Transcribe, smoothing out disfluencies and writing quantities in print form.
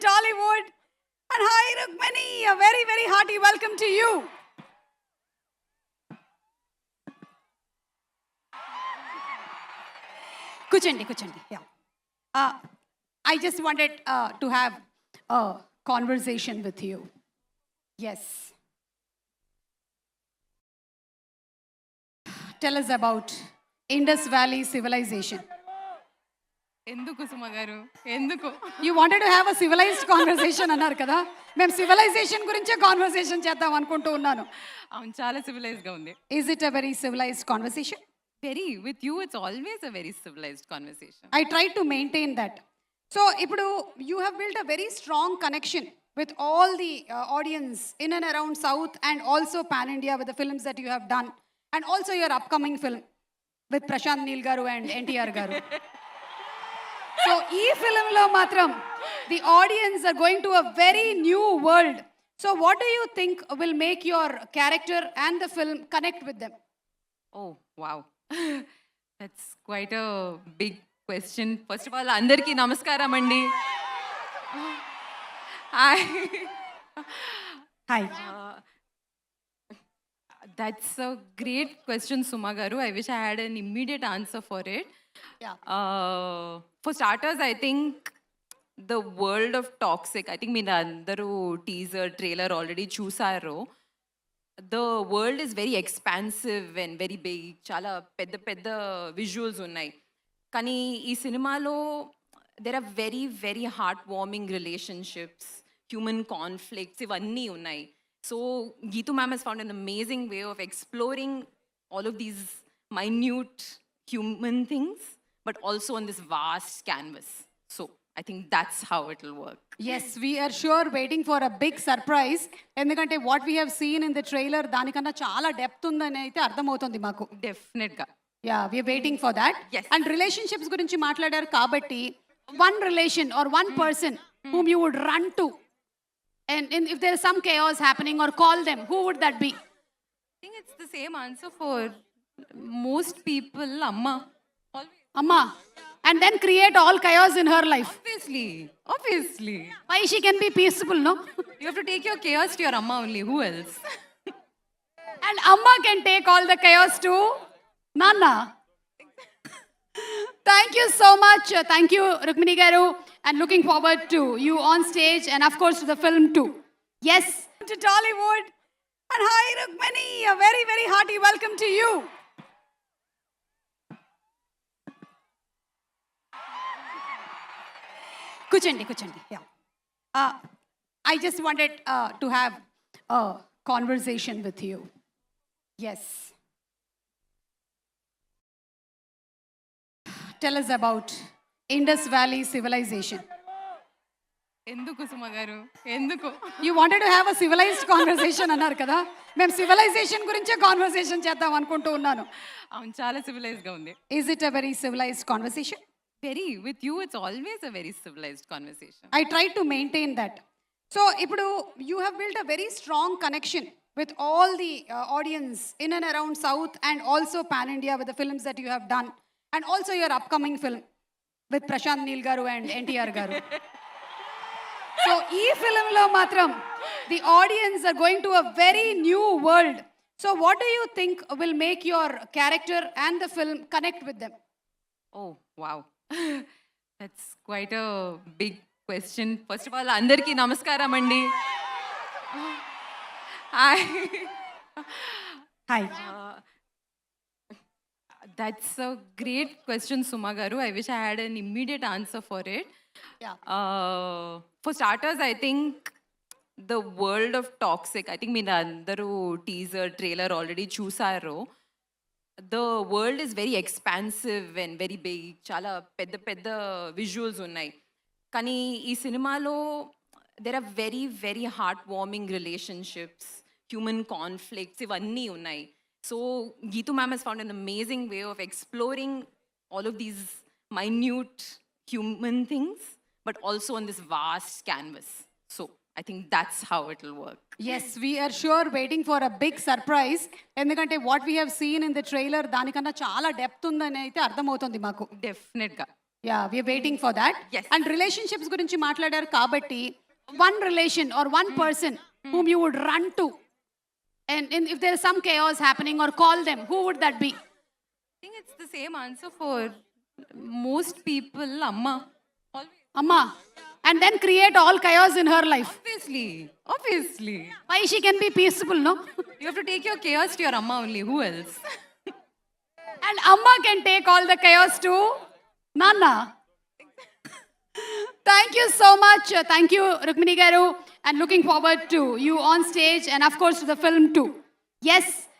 Tollywood. And hi, Rukmini, a very, very hearty welcome to you. Kuchandi. Yeah. I just wanted to have a conversation with you. Yes. Tell us about Indus Valley civilization. ఎందుకు సుమ గారు ఎందుకు You wanted to have a civilized conversation అన్నారు కదా మేము civilisation గురించే conversation చేద్దాం అనుకుంటూ ఉన్నాను. అవును చాలా సివిలైజ్డ్ గా ఉంది. Is it a very civilized conversation? Very with you it's always a very civilized conversation. I try to maintain that. So ఇప్పుడు you have built a very strong connection with all the audience in and around South and also pan India with the films that you have done and also your upcoming film with Prashant Neel garu and NTR garu. So ee film lo matram the audience are going to a very new world. So what do you think will make your character and the film connect with them? Oh wow that's quite a big question. First of all అందరికీ నమస్కారం అండి. Hi. Hi. That's a great question, Suma garu. I wish I had an immediate answer for it. Yeah. For starters, I think the world of toxic, I think మీరు అందరూ teaser trailer already చూసారు. The world is very expansive and very big. చాలా పెద్ద పెద్ద visuals ఉన్నాయి. కానీ ఈ సినిమాలో there are very, very heartwarming relationships, human conflicts, ఇవన్నీ ఉన్నాయి. So Geetu ma'am has found an amazing way of exploring all of these minute human things, but also on this vast canvas. So I think that's how it will work. Yes, we are sure waiting for a big surprise. ఎందుకంటే what we have seen in the trailer దానికన్నా చాలా depth ఉందని అయితే అర్థమవుతుంది మాకు. డెఫినెట్గా. Yeah, we are waiting for that. Yes. And relationships గురించి మాట్లాడారు కాబట్టి one relation or one person whom you would run to and if there is some chaos happening or call them, who would that be? I think it's the same answer for most people. Amma. Always. Amma. And then create all chaos in her life. Obviously. Why she can be peaceful, no? You have to take your chaos to your Amma only. Who else? And Amma can take all the chaos to Nana. Thank you so much. Thank you, Rukmini garu. And looking forward to you on stage and of course to the film too. Yes, to Tollywood. And hi, Rukmini. A very, very hearty welcome to you. Kuchandi. Yeah. I just wanted to have a conversation with you. Yes. Tell us about Indus Valley civilization. ఎందుకు సుమ గారు ఎందుకు You wanted to have a civilized conversation అన్నారు కదా మేము civilisation గురించే conversation చేద్దాం అనుకుంటూ ఉన్నాను. అవును చాలా సివిలైజ్డ్ గా ఉంది. Is it a very civilized conversation? Very with you it's always a very civilized conversation. I try to maintain that. So ఇప్పుడు you have built a very strong connection with all the audience in and around South and also pan India with the films that you have done and also your upcoming film with Prashant Neel garu and NTR garu. So ee film lo matram the audience are going to a very new world. So what do you think will make your character and the film connect with them? Oh wow that's quite a big question. First of all అందరికీ నమస్కారం అండి. Hi. Hi. That's a great question, Suma garu. I wish I had an immediate answer for it. Yeah. For starters, I think the world of toxic, I think మీరు అందరూ teaser trailer already చూసారు. The world is very expansive and very big. చాలా పెద్ద పెద్ద visuals ఉన్నాయి. కానీ ఈ సినిమాలో there are very, very heartwarming relationships, human conflicts, ఇవన్నీ ఉన్నాయి. So Geetu ma'am has found an amazing way of exploring all of these minute human things, but also on this vast canvas. So I think that's how it will work. Yes, we are sure waiting for a big surprise. ఎందుకంటే what we have seen in the trailer దానికన్నా చాలా depth ఉందని అయితే అర్థమవుతుంది మాకు. డెఫినెట్గా. Yeah, we are waiting for that. Yes. And relationships గురించి మాట్లాడారు కాబట్టి one relation or one person whom you would run to, and if there is some chaos happening, or call them, who would that be? I think it's the same answer for most people. Amma. Always. Amma. And then create all chaos in her life. Obviously. Why she can be peaceful, no? You have to take your chaos to your Amma only. Who else? And Amma can take all the chaos to Nana. Thank you so much. Thank you, Rukmini Garu. And looking forward to you on stage and, of course, to the film too. Yes,